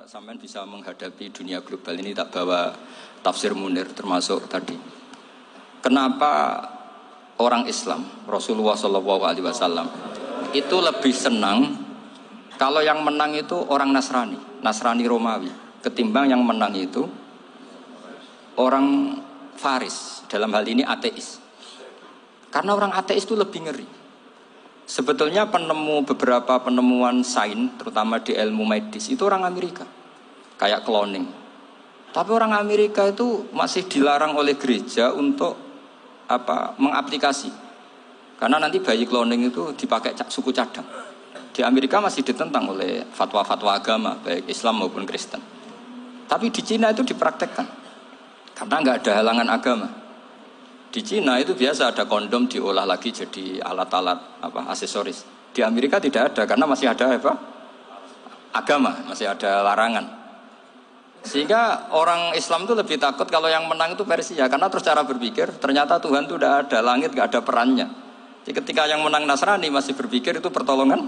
sampean bisa menghadapi dunia global ini tak bawa tafsir Munir termasuk tadi. Kenapa orang Islam Rasulullah SAW itu lebih senang kalau yang menang itu orang Nasrani Romawi ketimbang yang menang itu orang Faris, dalam hal ini ateis. Karena orang ateis itu lebih ngeri. Sebetulnya beberapa penemuan sains, terutama di ilmu medis, itu orang Amerika. Kayak cloning. Tapi orang Amerika itu masih dilarang oleh gereja untuk mengaplikasi. Karena nanti bayi cloning itu dipakai suku cadang. Di Amerika masih ditentang oleh fatwa-fatwa agama, baik Islam maupun Kristen. Tapi di Cina itu dipraktekkan. Karena nggak ada halangan agama. Di Cina itu biasa ada kondom diolah lagi jadi alat-alat aksesoris. Di Amerika tidak ada karena masih ada agama, masih ada larangan. Sehingga orang Islam itu lebih takut kalau yang menang itu Persia karena terus cara berpikir ternyata Tuhan itu tidak ada, langit nggak ada perannya. Jadi ketika yang menang Nasrani masih berpikir itu pertolongan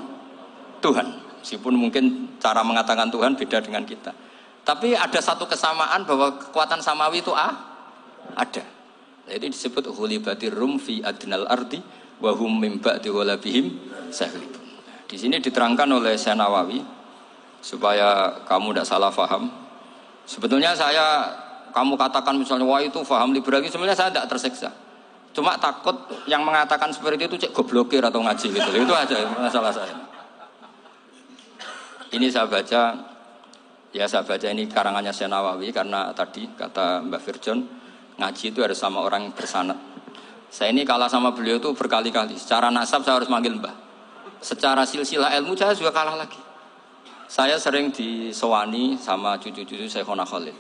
Tuhan. Meskipun mungkin cara mengatakan Tuhan beda dengan kita. Tapi ada satu kesamaan bahwa kekuatan samawi itu ada. Jadi disebut ghulibatir rum fi adnal ardi wa hum min ba'di ghalabihim saghlibun. Di sini diterangkan oleh Syekh Nawawi supaya kamu tidak salah paham. Sebetulnya kamu katakan misalnya wah itu paham liberal, sebenarnya saya tidak tersiksa. Cuma takut yang mengatakan seperti itu cek goblokir atau ngaji gitu. Itu aja masalah saya. Ini saya baca ini karangannya Syekh Nawawi karena tadi kata Mbak Firjon ngaji itu harus sama orang bersanad. Saya ini kalah sama beliau itu berkali-kali. Secara nasab saya harus manggil Mbah. Secara silsilah ilmu saya juga kalah lagi. Saya sering disewani sama cucu-cucu Syekhona Khalil.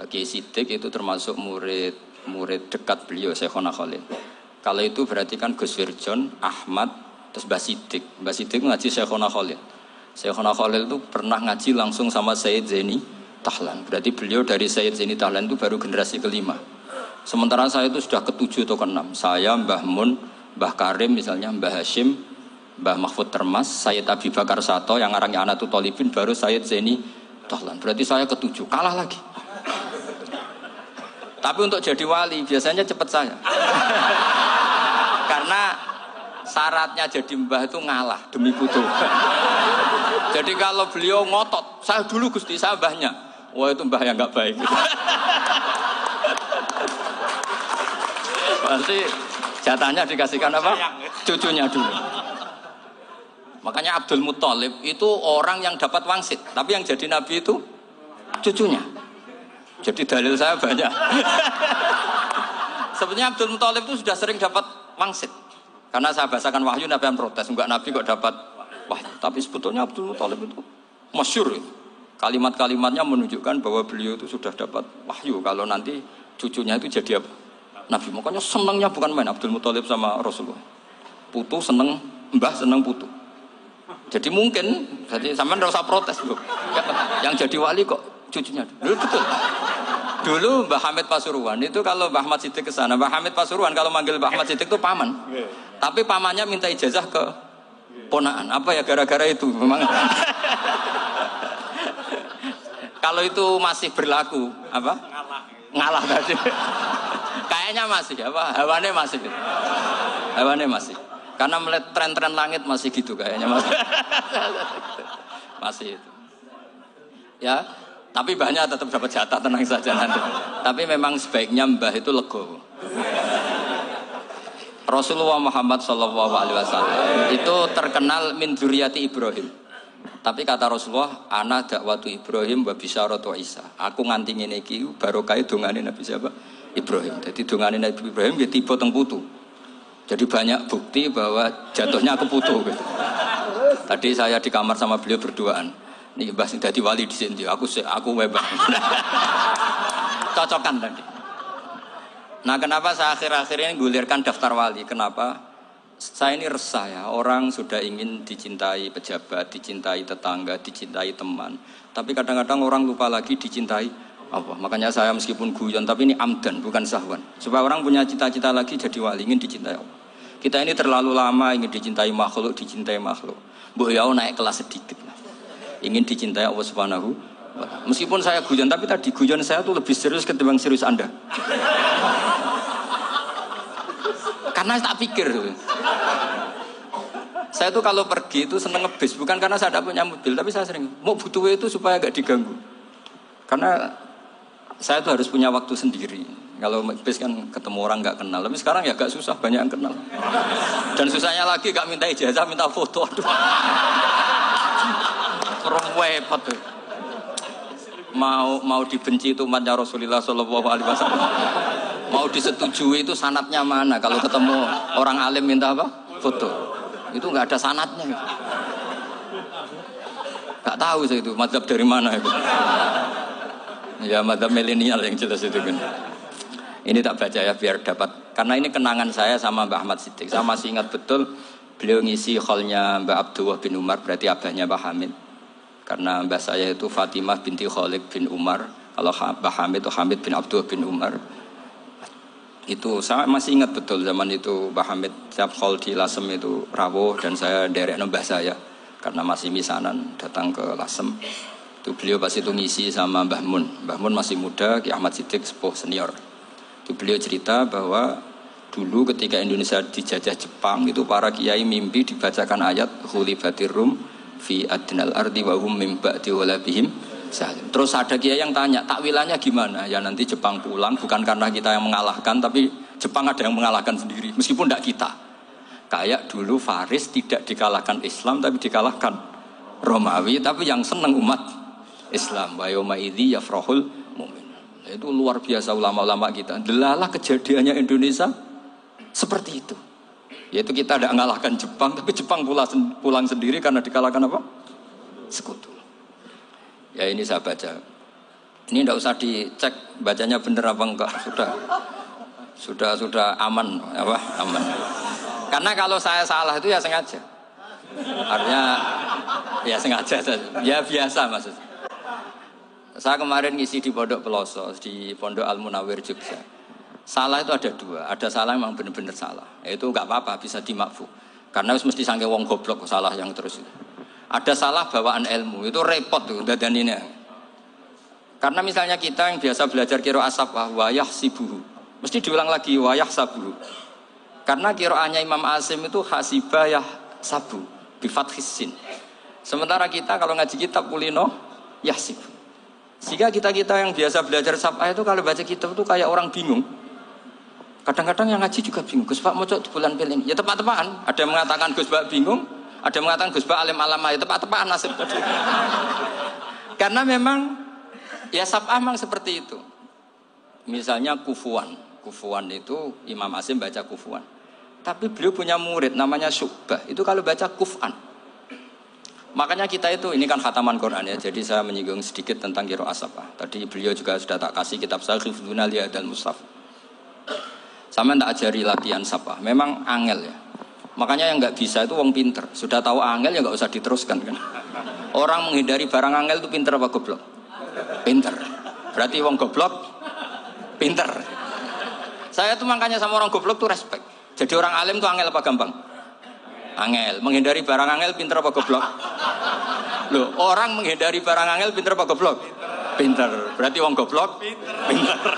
Kiai Siddiq itu termasuk murid dekat beliau Syekhona Khalil. Kalau itu berarti kan Gus Wirjon, Ahmad, terus Mbah Siddiq. Mbah Siddiq ngaji Syekhona Khalil. Syekhona Khalil itu pernah ngaji langsung sama Sayyid Zaini Tahlan. Berarti beliau dari Sayyid Zaini Tahlan itu baru generasi kelima. Sementara saya itu sudah ke-7 atau ke-6. Saya, Mbah Mun, Mbah Karim misalnya, Mbah Hashim, Mbah Mahfud Termas, Sayyid Abi Bakar Sato yang arangnya Anatul Talibin, baru Sayyid Zaini Tahlan. Berarti saya ke-7, kalah lagi. Tapi untuk jadi wali biasanya cepat saya. Karena syaratnya jadi mbah itu ngalah demi putu. Jadi kalau beliau ngotot, saya dulu Gusti, saya mbahnya. Wah itu mbah yang enggak baik. Pasti jatahnya dikasihkan apa? Cucunya dulu. Makanya Abdul Muthalib itu orang yang dapat wangsit, tapi yang jadi nabi itu cucunya. Jadi dalil saya banyak. Sebenarnya Abdul Muthalib itu sudah sering dapat wangsit. Karena saya bahasakan wahyu, nabi yang protes, enggak nabi kok dapat wahyu. Tapi sebetulnya Abdul Muthalib itu masyhur. Kalimat-kalimatnya menunjukkan bahwa beliau itu sudah dapat wahyu kalau nanti cucunya itu jadi apa? Nabi. Makanya senangnya bukan main Abdul Muthalib sama Rasulullah. Putu seneng, mbah seneng putu. Jadi mungkin, jadi sampean enggak usah protes loh. Yang jadi wali kok cucunya. Dulu betul. Dulu Mbah Hamid Pasuruan itu kalau Mbah Ahmad Siddiq ke sana, Mbah Hamid Pasuruan kalau manggil Mbah Ahmad Siddiq itu paman. Tapi pamannya minta ijazah ke ponaan. Apa ya gara-gara itu memang. Kalau itu masih berlaku, apa? Ngalah tadi. Kayaknya masih hawane masih. Karena melihat tren-tren langit masih gitu kayaknya masih itu. Ya, tapi mbahnya tetap dapat jatah, tenang saja nanti. Tapi memang sebaiknya mbah itu legowo. Rasulullah Muhammad SAW itu terkenal min dzurriyyati Ibrahim. Tapi kata Rasulullah, ana dakwatu Ibrahim wa bisyaratu Isa. Aku nganti ngene iki barokah dongane Nabi siapa? Ibrahim. Jadi dongane Nabi Ibrahim ya tiba teng putu. Jadi banyak bukti bahwa jatuhnya ke putu gitu. Tadi saya di kamar sama beliau berduaan. Nih Mbah sing dadi wali di sini. Aku webah. Cocokan tadi. Nah, kenapa saya akhir-akhir ini gulirkan daftar wali? Kenapa? Saya ini resah ya, orang sudah ingin dicintai pejabat, dicintai tetangga, dicintai teman. Tapi kadang-kadang orang lupa lagi dicintai Allah. Makanya saya meskipun guyon, tapi ini amdan, bukan sahwan. Supaya orang punya cita-cita lagi jadi wali, ingin dicintai Allah. Kita ini terlalu lama ingin dicintai makhluk. Mbok ya naik kelas sedikit lah. Ingin dicintai Allah Subhanahu Meskipun saya guyon, tapi tadi guyon saya tuh lebih serius ketimbang serius Anda. Karena tak pikir. Saya tuh kalau pergi itu seneng ngebis, bukan karena saya tidak punya mobil, tapi saya sering mau butuh itu supaya gak diganggu. Karena saya tuh harus punya waktu sendiri. Kalau bis kan ketemu orang gak kenal, tapi sekarang ya gak susah, banyak yang kenal. Dan susahnya lagi gak minta ijazah, minta foto. Aduh. Kurang repot tuh. Mau dibenci itu umatnya Rasulullah Shallallahu Alaihi Wasallam. Mau disetujui itu sanatnya mana? Kalau ketemu orang alim minta apa? Foto. Itu nggak ada sanatnya. Nggak tahu saya itu mazhab dari mana itu. Ya mazhab milenial yang jelas itu kan. Ini tak baca ya biar dapat. Karena ini kenangan saya sama Mbah Ahmad Siddiq. Saya masih ingat betul beliau ngisi kholnya Mbah Abdullah bin Umar, berarti abahnya Mbah Hamid. Karena mbah saya itu Fatimah binti Khalid bin Umar. Kalau Mbah Hamid itu Hamid bin Abdullah bin Umar. Itu saya masih ingat betul zaman itu Mbah Hamid tiap khol di Lasem itu rawuh dan saya derek mbah saya karena masih misanan datang ke Lasem. Itu beliau pas itu ngisi sama Mbah Mun. Mbah Mun masih muda, Ki Ahmad Siddiq sepuh senior. Itu beliau cerita bahwa dulu ketika Indonesia dijajah Jepang itu para kiai mimpi dibacakan ayat Khulifatir Rum fi adnal ardi wa hum min ba'di walabihim salim. Terus ada kiai yang tanya, takwilannya gimana? Ya nanti Jepang pulang bukan karena kita yang mengalahkan, tapi Jepang ada yang mengalahkan sendiri, meskipun tidak kita. Kayak dulu Faris tidak dikalahkan Islam, tapi dikalahkan Romawi, tapi yang senang umat Islam. Wa yauma idzi yafrahul mu'min. Itu luar biasa ulama-ulama kita. Delalah kejadiannya Indonesia seperti itu. Yaitu kita tidak mengalahkan Jepang, tapi Jepang pulang sendiri karena dikalahkan apa? Sekutu. Ya ini saya baca. Ini tidak usah dicek bacanya benar apa enggak. Sudah aman, apa? Aman. Karena kalau saya salah itu ya sengaja. Artinya ya sengaja saja. Ya biasa maksudnya. Saya kemarin ngisi di Pondok Peloso, di Pondok Al Munawir Jogja. Salah itu ada dua. Ada salah memang benar-benar salah. Itu enggak apa-apa, bisa dimakfu. Karena mesti sangke wong goblok salah yang terus itu. Ada salah bawaan ilmu, itu repot tuh dadaninnya. Karena misalnya kita yang biasa belajar qiraah safah wayah sibuhu, mesti diulang lagi wayah sabuhu. Karena qiraahnya Imam Asim itu hasibah yah sabu bi fathis sin. Sementara kita kalau ngaji kitab kulino yahsib. Sehingga kita yang biasa belajar safah itu kalau baca kitab itu kayak orang bingung. Kadang-kadang yang ngaji juga bingung. Gus Pak mau di bulan pilih ini. Ya tepat-tepatan. Ada yang mengatakan Gus Pak bingung, ada yang mengatakan Gus Pak alim alama. Ya tepat-tepatan nasib. Karena memang ya safah memang seperti itu. Misalnya kufuan. Kufuan itu Imam Asim baca kufuan. Tapi beliau punya murid namanya Syu'bah. Itu kalau baca kuf'an. Makanya kita itu, ini kan khataman Quran ya. Jadi saya menyinggung sedikit tentang qiraah safah. Tadi beliau juga sudah tak kasih kitab saya Hifdzuna Liyadal Mushaf. Sama tak ajari latihan safah. Memang angel ya. Makanya yang nggak bisa itu wong pinter. Sudah tahu angel ya nggak usah diteruskan kan. Orang menghindari barang angel itu pinter apa goblok? Pinter. Berarti wong goblok pinter. Saya tuh makanya sama orang goblok tuh respect. Jadi orang alim tuh angel apa gampang? Angel. Menghindari barang angel pinter apa goblok? Loh, orang menghindari barang angel pinter apa goblok? Pinter. Berarti wong goblok pinter.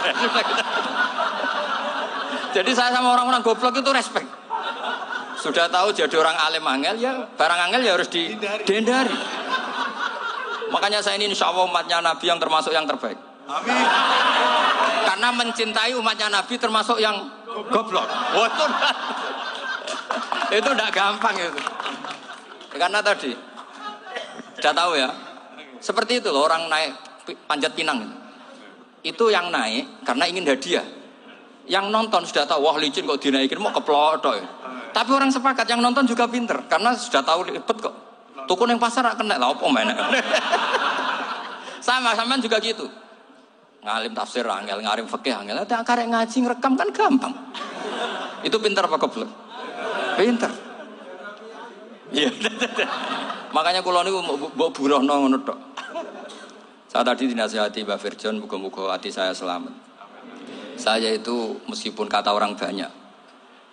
Jadi saya sama orang-orang goblok itu respect. Sudah tahu jadi orang alim angel ya barang angel ya harus dihindari. Makanya saya ini insya Allah umatnya Nabi yang termasuk yang terbaik. Amin. Karena mencintai umatnya Nabi termasuk yang goblok. Itu tidak gampang itu. Karena tadi sudah tahu ya. Seperti itu loh orang naik panjat pinang. Itu yang naik karena ingin hadiah. Yang nonton sudah tahu, wah licin kok dinaikin mau keplotok ya. Tapi orang sepakat yang nonton juga pinter karena sudah tahu ribet kok. Tuku yang pasar gak kena lah apa mainnya. Sama juga gitu. Ngalim tafsir angel, ngalim fikih angel. Tapi karek ngaji ngerekam kan gampang. Itu pinter apa goblok? Pinter. Iya. Makanya kula niku mbok burohno ngono tok. Saya tadi dinasihati Mbak Firjon, muga-muga hati saya selamat. Saya itu meskipun kata orang banyak,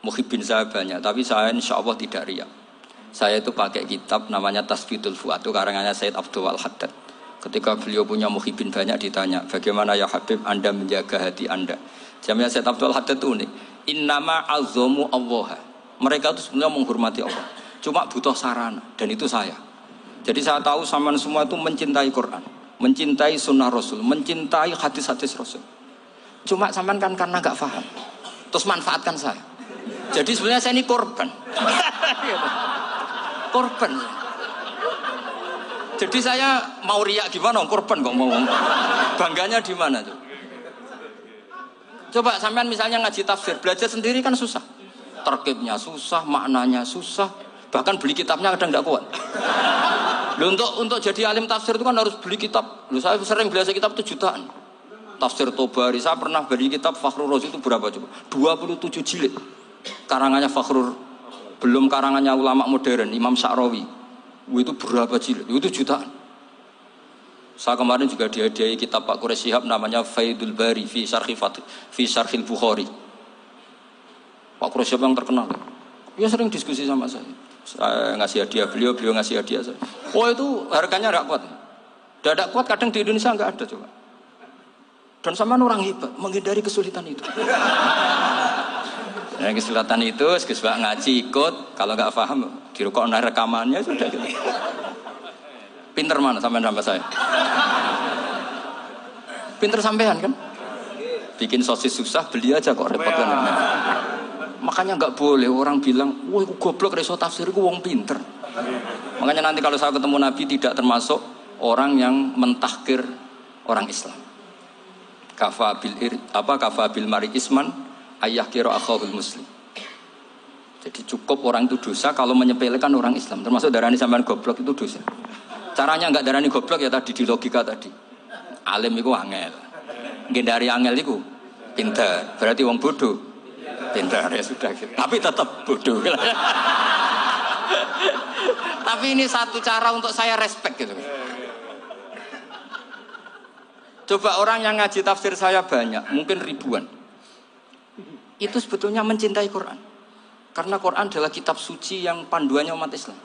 muhibbin saya banyak, tapi saya insya Allah tidak riya. Saya itu pakai kitab namanya Tasbidul Fuad, itu karangannya Said Abdul Wal Haddad. Ketika beliau punya muhibin banyak ditanya, bagaimana ya Habib Anda menjaga hati Anda? Jamnya Syed Abdul Haddad itu unik. Innama azomu Allah. Mereka itu sebenarnya menghormati Allah. Cuma butuh sarana, dan itu saya. Jadi saya tahu sampean semua itu mencintai Quran, mencintai sunnah Rasul, mencintai hadis-hadis Rasul. Cuma sampean kan karena nggak paham, terus manfaatkan saya. Jadi sebenarnya saya ini korban. Korban. Jadi saya mau riak gimana? Korban kok mau. Bangganya di mana tuh? Coba sampean misalnya ngaji tafsir, belajar sendiri kan susah. Terkibnya susah, maknanya susah. Bahkan beli kitabnya kadang tidak kuat. Loh, untuk jadi alim tafsir itu kan harus beli kitab. Loh, saya sering belajar kitab itu jutaan. Tafsir Tobari, saya pernah beli kitab Fakhrur Razi itu berapa coba? 27 jilid. Karangannya Fakhrur, belum karangannya ulama modern, Imam Sya'rawi. Itu berapa jilid? Itu jutaan. Saya kemarin juga dihadiahi kitab Pak Quraish Shihab namanya Faidul Bari fi Syarhil Bukhari. Pak Quraish Shihab yang terkenal. Dia sering diskusi sama saya. Saya ngasih hadiah beliau ngasih hadiah saya. Oh itu harganya nggak kuat. Tidak kuat kadang di Indonesia nggak ada coba. Dan sama orang hebat menghindari kesulitan itu. Nah, kesulitan itu, sekesbak ngaji ikut. Kalau nggak paham, dirukok rekamannya sudah gitu. Pinter mana sampean sama saya? Pinter sampean kan? Bikin sosis susah, beli aja kok repot kan? Makanya nggak boleh orang bilang, wah aku goblok reso tafsir, aku wong pinter. Makanya nanti kalau saya ketemu Nabi tidak termasuk orang yang mentahkir orang Islam. Kafa bil mari isman ayah kira akhul muslim. Jadi cukup orang itu dosa kalau menyepelekan orang Islam. Termasuk darani sampean goblok itu dosa. Caranya nggak darani goblok ya tadi di logika tadi. Alim itu angel. Gendari angel itu pinter. Berarti wong bodoh. Pintar ya sudah gitu. Tapi tetap bodoh. Tapi ini satu cara untuk saya respect gitu. Coba orang yang ngaji tafsir saya banyak, mungkin ribuan. Itu sebetulnya mencintai Quran. Karena Quran adalah kitab suci yang panduannya umat Islam.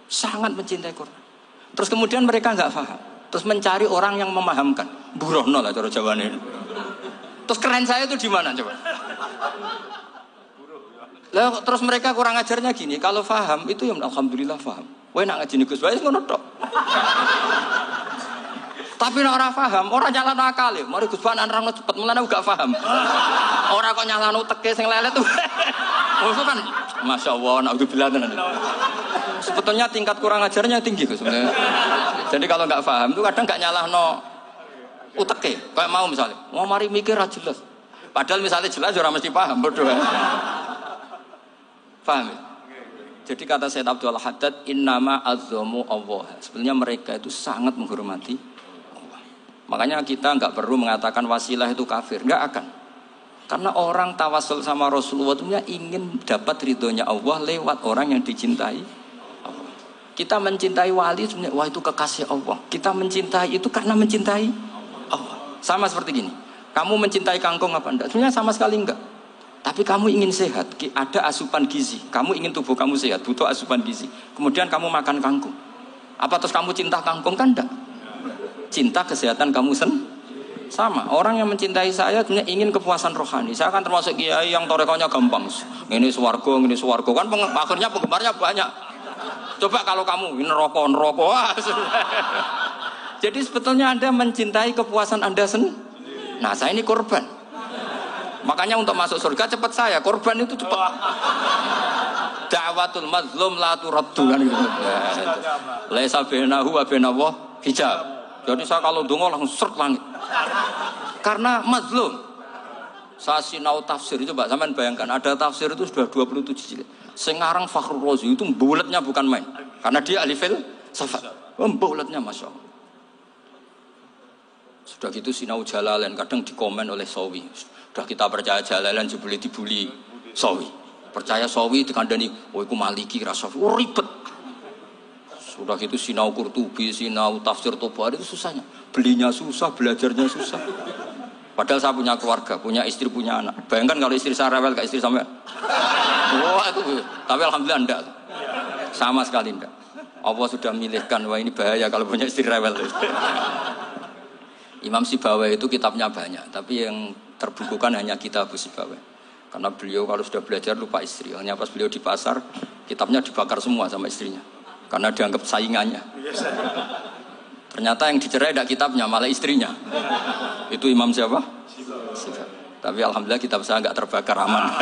Sangat mencintai Quran. Terus kemudian mereka nggak paham. Terus mencari orang yang memahamkan. Burono lah cara jawabannya. Terus keren saya itu di mana coba? Lah terus mereka kurang ajarnya gini, kalau paham itu ya alhamdulillah paham. Kowe nak ngaji Gus Bae ngono tok. Tapi nek ora paham, ora nyalano akal. Mari Gus Bae nerangno cepet, mulane gak paham. Ora kok nyalano teke sing lelet tuh. Oh kan masyaallah naudzubillah tenan. Sebetulnya tingkat kurang ajarnya tinggi Gus. Jadi kalau enggak paham itu kadang enggak nyalahno uteke. Kayak mau misalnya, mau mari mikir ra jelas. Padahal misalnya jelas ora mesti paham, bodoh. Paham ya? Jadi kata Syed Abdul Haddad, innama azzamu Allah. Sebenarnya mereka itu sangat menghormati Allah. Makanya kita enggak perlu mengatakan wasilah itu kafir, enggak akan. Karena orang tawasul sama Rasulullah itu ingin dapat ridhonya Allah lewat orang yang dicintai Allah. Kita mencintai wali sebenarnya wah itu kekasih Allah. Kita mencintai itu karena mencintai Allah. Sama seperti gini. Kamu mencintai kangkung apa enggak? Sebenarnya sama sekali enggak. Tapi kamu ingin sehat, ada asupan gizi. Kamu ingin tubuh kamu sehat, butuh asupan gizi. Kemudian kamu makan kangkung. Apa terus kamu cinta kangkung kan enggak? Cinta kesehatan kamu sama. Orang yang mencintai saya sebenarnya ingin kepuasan rohani. Saya kan termasuk kiai yang torekonya gampang. Ini swarga kan akhirnya penggemarnya banyak. Coba kalau kamu ini neraka. Jadi sebetulnya Anda mencintai kepuasan Anda Nah, saya ini korban. Makanya untuk masuk surga cepat saya, korban itu cepat. Da'watul mazlum la turaddu kan gitu. Laisa bainahu wa bainallah hijab. Jadi saya kalau donga langsung seret langit. Karena mazlum. Saya sinau tafsir itu, Pak, sampean bayangkan ada tafsir itu sudah 27 jilid. Sing ngarang Fakhrur Razi itu buletnya bukan main. Karena dia ahli filsafat. Buletnya masyaallah. Sudah gitu sinau Jalalain kadang dikomen oleh Sawi. Sudah kita percaya Jalalain jebule dibuli Sawi. Percaya Sawi dikandani, "Oh iku Maliki ra Sawi." Oh ribet. Sudah gitu sinau Qurtubi, sinau tafsir Tobari itu susahnya. Belinya susah, belajarnya susah. Padahal saya punya keluarga, punya istri, punya anak. Bayangkan kalau istri saya rewel kayak istri sampean. Wah itu. Tapi alhamdulillah enggak. Sama sekali enggak. Allah sudah milihkan, wah ini bahaya kalau punya istri rewel. Imam Sibawai itu kitabnya banyak, tapi yang terbukukan hanya kitab Sibawai. Karena beliau kalau sudah belajar lupa istri. Hanya pas beliau di pasar, kitabnya dibakar semua sama istrinya. Karena dianggap saingannya. Ternyata yang dicerai tidak kitabnya, malah istrinya. Itu Imam siapa? Sibawai. Tapi alhamdulillah kitab saya nggak terbakar, aman.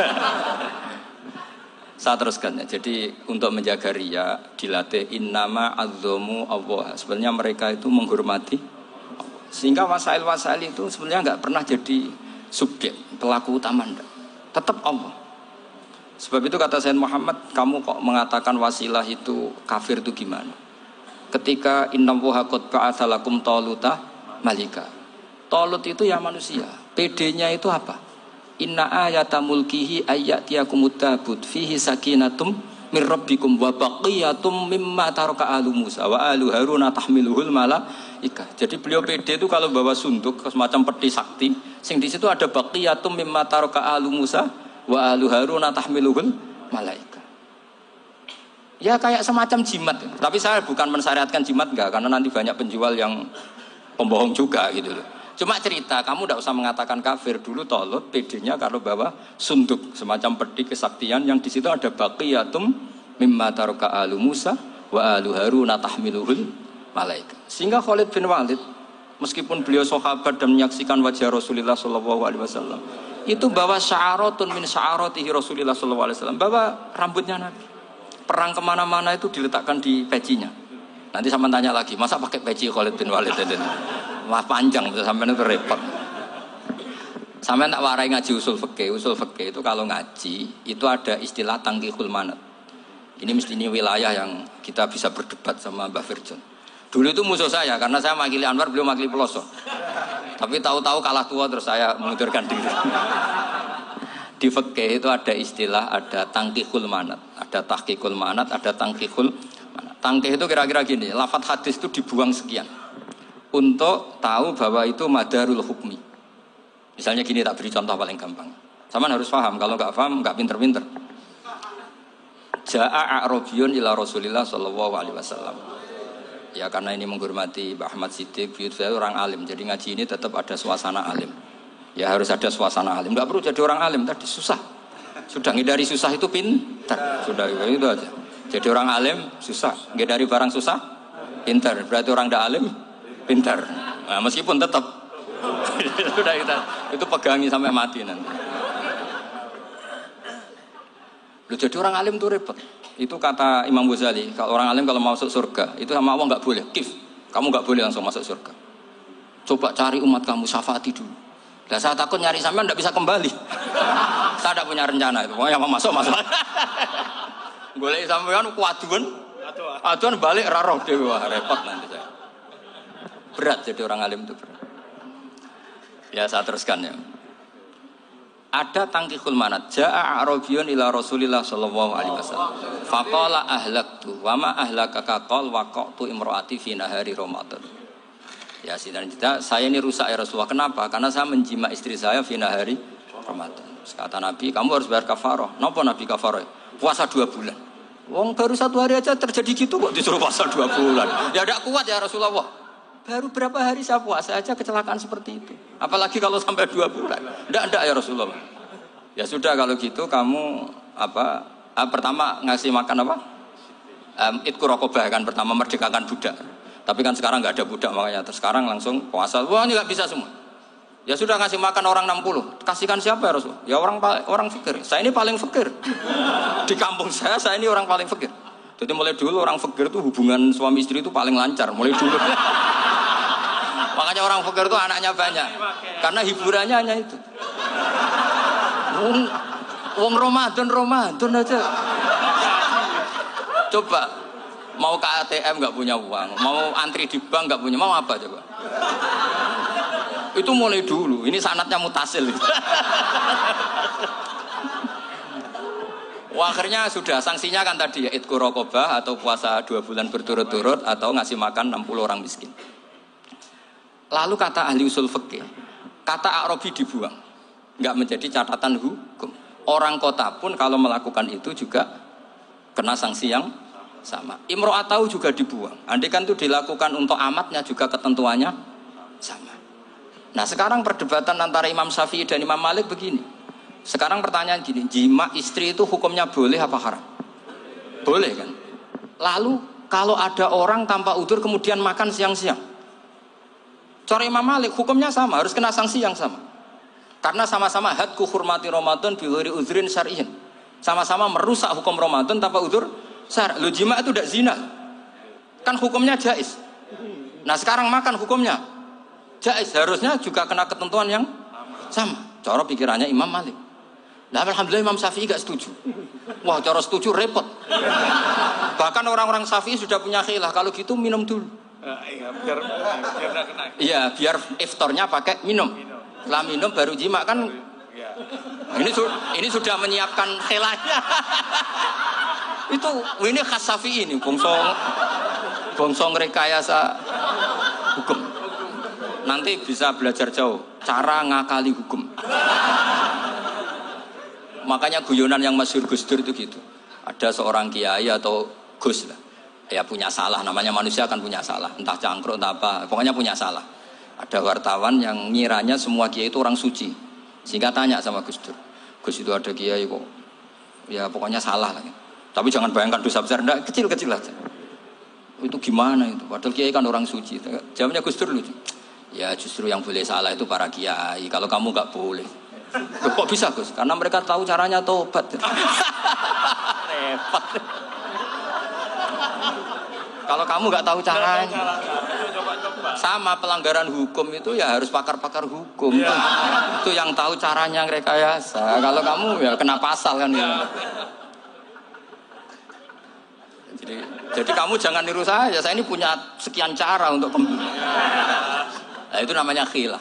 Saya teruskan ya. Jadi untuk menjaga riya dilatih innama azzamu Allah. Sebenarnya mereka itu menghormati, sehingga wasail-wasail itu sebenarnya nggak pernah jadi subjek pelaku utama, tetap Allah. Sebab itu kata Sayyid Muhammad, kamu kok mengatakan wasilah itu kafir itu gimana? Ketika innallaha qad ba'atsa lakum taluta malika. Talut itu ya manusia. PD-nya itu apa? Inna ayata mulkihi ayyatiyakumut tabut fihi sakinatum mir rabbikum wa baqiyatum mimma taraka alu Musa wa alu Haruna tahmiluhul malaika. Jadi beliau PD itu kalau bawa sunduk semacam peti sakti, sing di situ ada baqiyatum mimma taraka alu Musa wa alu Haruna tahmiluhul malaika. Ya kayak semacam jimat. Tapi saya bukan mensyariatkan jimat enggak, karena nanti banyak penjual yang pembohong juga gitu loh. Cuma cerita, kamu tidak usah mengatakan kafir. Dulu Talut PD-nya kalau bawa sunduk semacam peti kesaktian yang di situ ada baqiyatum mimma taraka alu Musa wa alu Haruna tahmiluhul malaika. Sehingga Khalid bin Walid meskipun beliau sahabat dan menyaksikan wajah Rasulullah sallallahu alaihi wasallam, itu bawa sya'aratun min sya'aratihi Rasulullah sallallahu alaihi wasallam, bawa rambutnya Nabi. Perang kemana-mana itu diletakkan di pecinya. Nanti sama tanya lagi, masa pakai peci Khalid bin Walid itu? Wah panjang, sampai itu repot. Sampai tak warai ngaji usul fikih. Usul fikih itu kalau ngaji itu ada istilah tangkihul manat. Ini mesti ini wilayah yang kita bisa berdebat sama Mbah Firjon. Dulu itu musuh saya karena saya makili Anwar, beliau makili Peloso. Tapi tahu-tahu kalah tua terus saya mengundurkan diri. Di fikih itu ada istilah, ada tangkihul manat, ada tahqiqul manat, ada tangkihul manat. Tangkih itu kira-kira gini, lafadz hadis itu dibuang sekian untuk tahu bahwa itu madarul hukmi. Misalnya gini, tak beri contoh paling gampang. Sama harus paham, kalau nggak paham nggak pinter-pinter. Ja'a a'rabiyun ila Rasulillah sallallahu alaihi wasallam. Ya karena ini menghormati Mbah Ahmad Siddiq, saya orang alim, jadi ngaji ini tetap ada suasana alim. Ya harus ada suasana alim. Nggak perlu jadi orang alim, tadi susah. Sudah ngindari susah itu pintar. Sudah itu aja. Jadi orang alim susah, ngindari barang susah pintar. Berarti orang tidak alim pintar. Nah, meskipun tetap sudah itu pegangi sampai mati nanti. Loh, jadi orang alim itu repot. Itu kata Imam Ghazali, kalau orang alim kalau mau masuk surga itu sama Allah nggak boleh. Kif, kamu nggak boleh langsung masuk surga. Coba cari umat kamu, syafaati dulu. Nah, saya takut nyari sampean tidak bisa kembali. Saya tidak punya rencana itu. Pokoknya mau masuk. Boleh sampean kuaduan. Aduan balik raroh dewa, repot nanti saya. Berat jadi orang alim itu berat. Ya saya teruskan ya. Ada tangkihul manat. Ja'a a'rabiyun ila Rasulillah sallallahu alaihi wasallam. Faqala ahlaktu wa ma ahlakaka qal waqatu imraati fi nahari Ramadan. Ya sidang saya ini rusak ya Rasulullah. Kenapa? Karena saya menjima istri saya fi nahari Ramadan. Kata Nabi, kamu harus bayar kafarah. Napa Nabi kafarah? Puasa 2 bulan. Wong baru 1 hari aja terjadi gitu kok disuruh puasa 2 bulan. Ya tidak kuat ya Rasulullah. Baru berapa hari saya puasa aja kecelakaan seperti itu. Apalagi kalau sampai 2 bulan. Tidak ya Rasulullah. Ya sudah kalau gitu kamu pertama ngasih makan apa? Itqu raqabah kan, pertama merdekakan budak. Tapi kan sekarang nggak ada budak makanya sekarang langsung puasa. Wah ini nggak bisa semua. Ya sudah ngasih makan orang 60. Kasihkan siapa ya Rasul? Ya orang fakir. Saya ini paling fakir. Di kampung saya ini orang paling fakir. Jadi mulai dulu orang fakir itu hubungan suami istri itu paling lancar. Mulai dulu. Makanya orang fakir itu anaknya banyak. Karena hiburannya hanya itu. Wong Ramadan aja. Coba mau ke ATM nggak punya uang, mau antri di bank nggak punya, mau apa coba? Itu mulai dulu. Ini sanatnya mutasil. Wah, akhirnya sudah sanksinya kan tadi ya itqu raqabah atau puasa 2 bulan berturut-turut atau ngasih makan 60 orang miskin. Lalu kata ahli usul fikih, kata a'rabi dibuang, nggak menjadi catatan hukum. Orang kota pun kalau melakukan itu juga kena sanksi yang sama. Imro'atau juga dibuang. Andai kan itu dilakukan untuk amatnya juga ketentuannya sama. Nah sekarang perdebatan antara Imam Syafi'i dan Imam Malik begini. Sekarang pertanyaan gini, jima istri itu hukumnya boleh apa haram? Boleh kan? Lalu kalau ada orang tanpa udzur kemudian makan siang-siang, cara Imam Malik hukumnya sama, harus kena sanksi yang sama. Karena sama-sama hadku hurmati Ramadan bi ghairi udzrin syar'iyyin. Sama-sama merusak hukum Ramadan tanpa udzur syar'i. Lu jima itu tidak zina. Kan hukumnya jaiz. Nah, sekarang makan hukumnya jaiz, harusnya juga kena ketentuan yang sama. Cara pikirannya Imam Malik. Nah, alhamdulillah Imam Syafi'i gak setuju. Wah, cara setuju repot. Bahkan orang-orang Syafi'i sudah punya khilaf, kalau gitu minum dulu. Iya, biar iftarnya pakai minum. Setelah minum baru jima kan. Ini sudah menyiapkan khilafnya. Ini khas Syafi'i ini, bongsong rekayasa hukum. Nanti bisa belajar jauh cara ngakali hukum. Makanya guyonan yang masyhur Gus Dur itu gitu. Ada seorang kiai atau Gus lah, ya punya salah, namanya manusia kan punya salah, entah cangkruk entah apa, pokoknya punya salah. Ada wartawan yang ngiranya semua kiai itu orang suci, sehingga tanya sama Gus Dur, Gus itu ada kiai kok, ya pokoknya salah lah. Tapi jangan bayangkan dosa besar, enggak, kecil-kecil aja. Itu gimana itu? Padahal kiai kan orang suci. Jawabnya Gus Dur lucu. Ya justru yang boleh salah itu para kiai. Kalau kamu nggak boleh. Loh, kok bisa Gus? Karena mereka tahu caranya tobat. Repot. Kalau kamu nggak tahu caranya, sama pelanggaran hukum itu ya harus pakar-pakar hukum. Itu yang tahu caranya rekayasa. Kalau kamu ya kena pasal kan ya. Jadi kamu jangan niru saya ini punya sekian cara untuk nah, itu namanya khilah.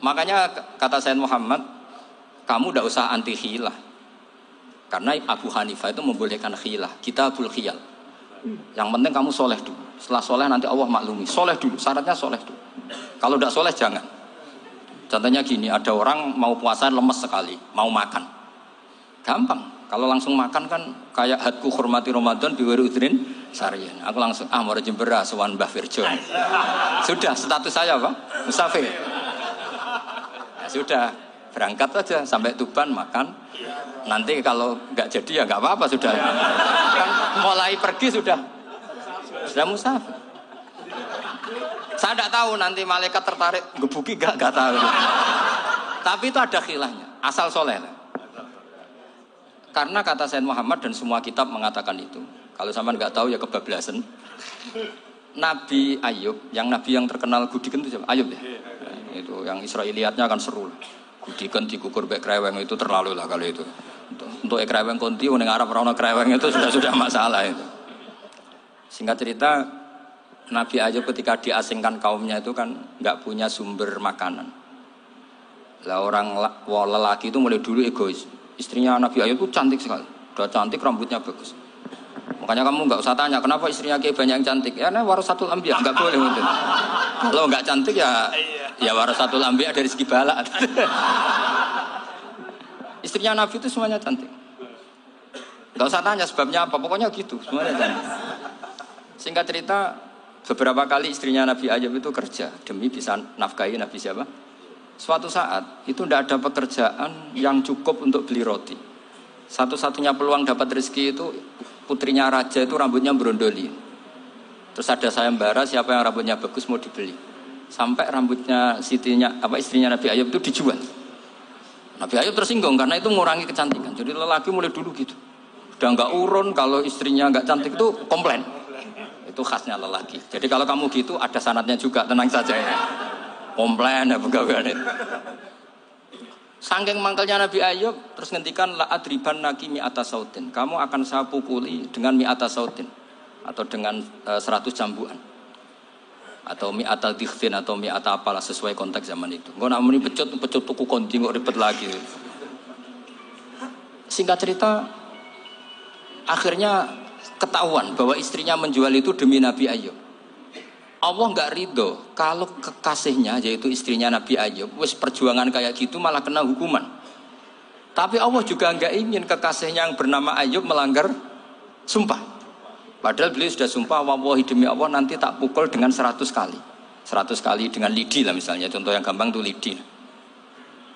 Makanya kata Sayyid Muhammad, kamu tidak usah anti khilah. Karena Abu Hanifah itu membolehkan khilah, kitabul khiyal. Yang penting kamu soleh dulu. Setelah soleh nanti Allah maklumi. Soleh dulu, syaratnya soleh dulu. Kalau tidak soleh jangan. Contohnya gini, ada orang mau puasa lemes sekali, mau makan. Gampang. Kalau langsung makan kan kayak hadku hormati Ramadan biwiri udrin syar'iyyin. Aku langsung mau jembera sowan Mbah Firjo. Sudah status saya apa? Musafir. Ya, sudah berangkat aja sampai Tuban makan. Nanti kalau nggak jadi ya nggak apa-apa sudah. Kan mulai pergi sudah musafir. Saya tidak tahu nanti malaikat tertarik gebuki nggak tahu. Tapi itu ada khilahnya. Asal soleh. Karena kata Sayyid Muhammad dan semua kitab mengatakan itu. Kalau sampean nggak tahu ya kebablasan. Nabi Ayub, nabi yang terkenal Gudiken itu siapa? Ayub ya. Itu yang Israiliyatnya kan seru. Gudiken dikukur bek kreweng itu terlalu lah kalau itu. Untuk kreweng konti ning Arab ora ono kreweng itu sudah masalah itu. Singkat cerita, Nabi Ayub ketika diasingkan kaumnya itu kan nggak punya sumber makanan. Lah orang lelaki itu mulai dulu egois. Istrinya Nabi Ayub itu cantik sekali, udah cantik, rambutnya bagus. Makanya kamu nggak usah tanya kenapa istrinya kayak banyak yang cantik. Ya, warasatul anbiya, nggak boleh mungkin. Kalau nggak cantik ya warasatul anbiya dari segi balak. Istrinya Nabi itu semuanya cantik. Nggak usah tanya sebabnya apa, pokoknya gitu, semuanya cantik. Singkat cerita, beberapa kali istrinya Nabi Ayub itu kerja demi bisa nafkahi Nabi siapa? Suatu saat itu tidak ada pekerjaan yang cukup untuk beli roti. Satu-satunya peluang dapat rezeki itu putrinya raja itu rambutnya berondoli. Terus ada sayembara siapa yang rambutnya bagus mau dibeli. Sampai rambutnya istrinya Nabi Ayub itu dijual. Nabi Ayub tersinggung karena itu mengurangi kecantikan. Jadi lelaki mulai dulu gitu. Udah nggak urun kalau istrinya nggak cantik itu komplain. Itu khasnya lelaki. Jadi kalau kamu gitu ada sanadnya juga, tenang saja ya. Komplain ya pegawai itu. Saking mangkelnya Nabi Ayub terus ngendikan la adriban naki mi'ata sautin. Kamu akan saya pukuli dengan mi'ata sautin atau dengan 100 jambuan. Atau mi'ata dikhfin atau mi'ata apalah sesuai konteks zaman itu. Engko nek muni pecut tuku kondi kok ribet lagi. Singkat cerita akhirnya ketahuan bahwa istrinya menjual itu demi Nabi Ayub. Allah nggak ridho kalau kekasihnya yaitu istrinya Nabi Ayub wis perjuangan kayak gitu malah kena hukuman. Tapi Allah juga nggak ingin kekasihnya yang bernama Ayub melanggar sumpah. Padahal beliau sudah sumpah, wallahi demi Allah nanti tak pukul dengan 100 kali. 100 kali dengan lidi lah misalnya. Contoh yang gampang itu lidi.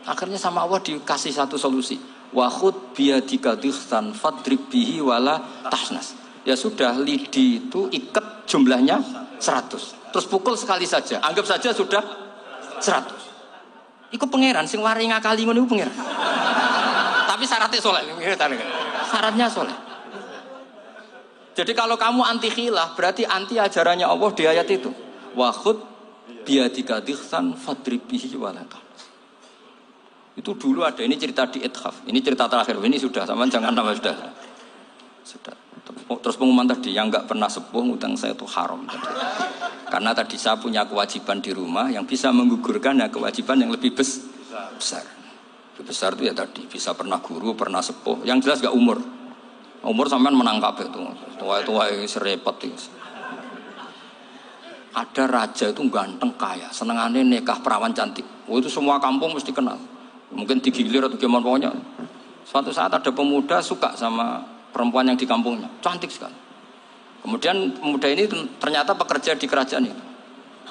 Akhirnya sama Allah dikasih satu solusi. Wa khud biyadika dikhsan fadrib bihi wala tahnas. Ya sudah, lidi itu ikat jumlahnya 100. Terus pukul sekali saja. Anggap saja sudah 100. Iku pangeran sing wari ngakali ngono iku pangeran. Tapi syaratnya soleh. Syaratnya soleh. Jadi kalau kamu anti khilaf, berarti anti ajarannya Allah di ayat itu. Wa khud biyadika dikhsan fadrib bihi wala tahnas. Itu dulu ada, ini cerita di Ithaf. Ini cerita terakhir, ini sudah, sama jangan nama sudah. Terus pengumuman tadi, yang enggak pernah sepuh ngutang saya itu haram. Karena tadi saya punya kewajiban di rumah yang bisa menggugurkan ya kewajiban yang lebih besar. Lebih besar itu ya tadi, bisa pernah guru, pernah sepuh. Yang jelas enggak umur. Umur sampean menang kabeh itu. Tua-tua serepot itu. Ada raja itu ganteng kaya, senengannya nikah perawan cantik. Oh, itu semua kampung mesti kenal. Mungkin digilir atau gimana pokoknya. Suatu saat ada pemuda suka sama perempuan yang di kampungnya, cantik sekali. Kemudian pemuda ini ternyata pekerja di kerajaan itu.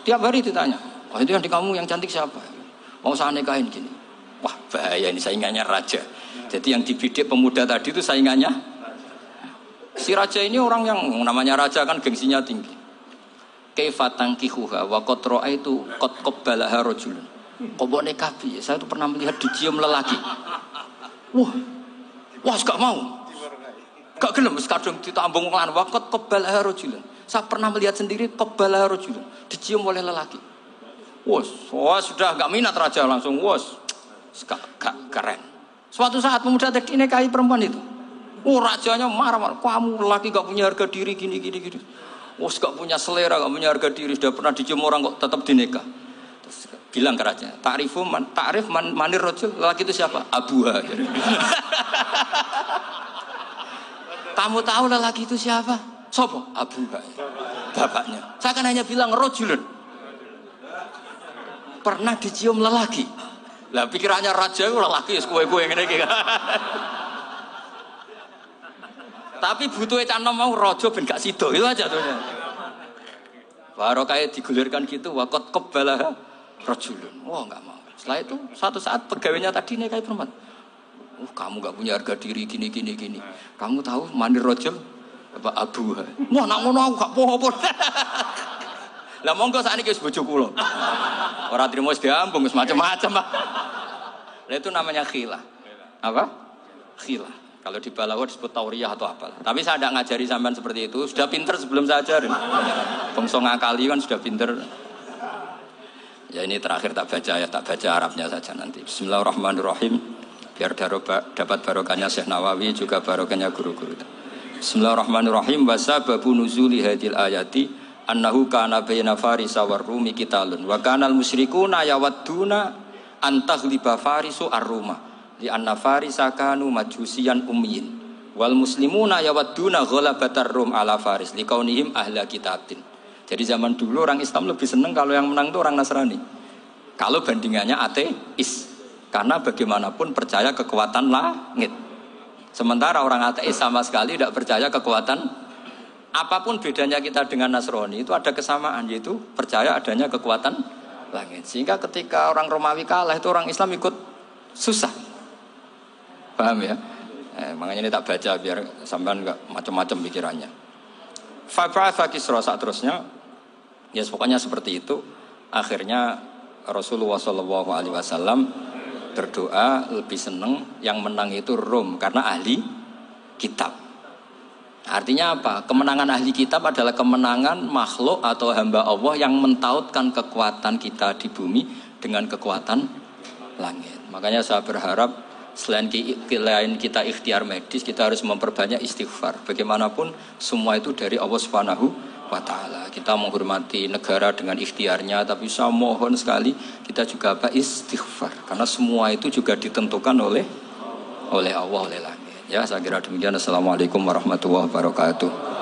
Tiap hari ditanya, oh itu yang di kamu yang cantik siapa? Mau saya nikahin gini. Wah bahaya ini, saingannya raja. Jadi yang dibidik pemuda tadi itu saingannya. Si raja ini orang yang namanya raja kan gengsinya tinggi. Kaifatang kihuha wa qad ra'aitu qad qabbalaha rajulun. Kok boleh kapi? Saya tuh pernah melihat dicium lelaki. Wah, gak mau. Gak gelem, kadang ditambung lan waqat qabbalaha rajulun. Saya pernah melihat sendiri qabbalaha rajulun, dicium oleh lelaki. Wah, sudah gak minat raja langsung. Gak keren. Suatu saat pemuda tadi nikahi perempuan itu. Rajanya marah-marah. Kamu lelaki gak punya harga diri gini. Gak punya selera, gak punya harga diri. Sudah pernah dicium orang kok tetap dinikah. Terus bilang ke raja, takrif manir rajul, lelaki itu siapa? Abuha. Kamu tahu lelaki itu siapa? Sopo? Abuha. Bapaknya. Saya kan hanya bilang rajulun. Pernah dicium lelaki. Lah pikirannya raja itu lelaki kue-kue ngene iki. Tapi butuhe canom mau raja ben gak sida, itu aja tuh. Baru kayak digulirkan gitu, waqat qabbalah rajulun. Wah enggak mau. Setelah itu suatu saat pegawainya tadi nikahi perempuan. Kamu enggak punya harga diri gini. Kamu tahu manir rajul apa abuha. Wah nak ngono aku gak apa-apa. Lah monggo sakniki wis bojo kula. Ora trimo wis diambung wis macam-macam. Lah itu namanya khilah. Apa? Khilah. Kalau di Balawa disebut tauriyah atau apa. Tapi saya tidak ngajari sampean seperti itu. Sudah pinter sebelum saya ajarin. Bangsa ngakali kan sudah pinter. Ya ini terakhir tak baca Arabnya saja nanti. Bismillahirrahmanirrahim. Biar dapat barokahnya Syekh Nawawi juga barokahnya guru-guru. Bismillahirrahmanirrahim. Wasababu nuzuli hadil ayati annahu kana baina farisa war rumi qitalun wa kana al musyrikuuna yawadduna antaghliba farisu ar-ruma. Di anna farisa kanu majusiyan ummiyin wal muslimuna yawadduna ghalabatar rum ala faris liqaunihim ahla kitabin. Jadi zaman dulu orang Islam lebih senang kalau yang menang itu orang Nasrani. Kalau bandingannya ateis. Karena bagaimanapun percaya kekuatan langit. Sementara orang ateis sama sekali tidak percaya kekuatan. Apapun bedanya kita dengan Nasrani itu ada kesamaan, yaitu percaya adanya kekuatan langit. Sehingga ketika orang Romawi kalah itu orang Islam ikut susah. Paham ya? Makanya ini tak baca biar sampean enggak macam-macam pikirannya. Fa Kisra saat terusnya, ya pokoknya seperti itu. Akhirnya Rasulullah SAW berdoa lebih senang yang menang itu Rom karena ahli kitab. Artinya apa? Kemenangan ahli kitab adalah kemenangan makhluk atau hamba Allah yang mentautkan kekuatan kita di bumi dengan kekuatan langit. Makanya saya berharap selain kita ikhtiar medis, kita harus memperbanyak istighfar. Bagaimanapun semua itu dari Allah Subhanahu wa ta'ala. Kita menghormati negara dengan ikhtiarnya, tapi saya mohon sekali kita juga istighfar. Karena semua itu juga ditentukan oleh Allah, oleh langit. Ya, saya kira demikian. Assalamualaikum warahmatullahi wabarakatuh.